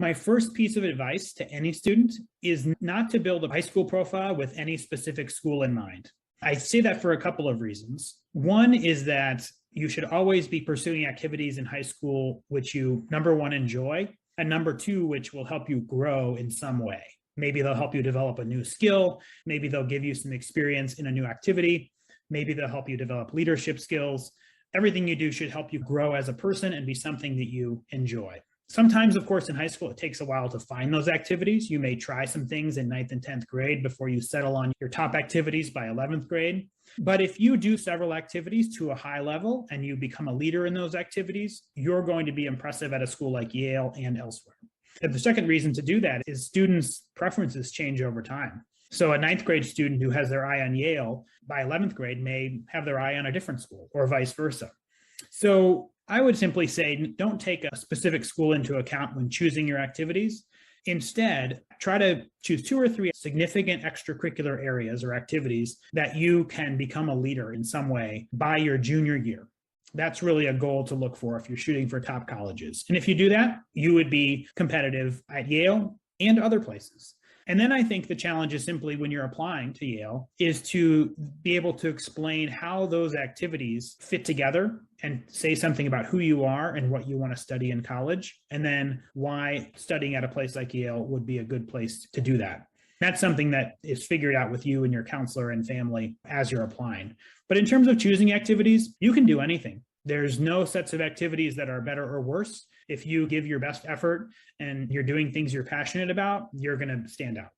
My first piece of advice to any student is not to build a high school profile with any specific school in mind. I say that for a couple of reasons. One is that you should always be pursuing activities in high school which you, number one, enjoy, and number two, which will help you grow in some way. Maybe they'll help you develop a new skill. Maybe they'll give you some experience in a new activity. Maybe they'll help you develop leadership skills. Everything you do should help you grow as a person and be something that you enjoy. Sometimes, of course, in high school, it takes a while to find those activities. You may try some things in 9th and 10th grade before you settle on your top activities by 11th grade. But if you do several activities to a high level and you become a leader in those activities, you're going to be impressive at a school like Yale and elsewhere. And the second reason to do that is students' preferences change over time. So a 9th grade student who has their eye on Yale by 11th grade may have their eye on a different school or vice versa. So I would simply say, don't take a specific school into account when choosing your activities. Instead, try to choose 2 or 3 significant extracurricular areas or activities that you can become a leader in some way by your junior year. That's really a goal to look for if you're shooting for top colleges. And if you do that, you would be competitive at Yale and other places. And then I think the challenge is simply when you're applying to Yale is to be able to explain how those activities fit together and say something about who you are and what you want to study in college, and then why studying at a place like Yale would be a good place to do that. That's something that is figured out with you and your counselor and family as you're applying. But in terms of choosing activities, you can do anything. There's no sets of activities that are better or worse. If you give your best effort and you're doing things you're passionate about, you're going to stand out.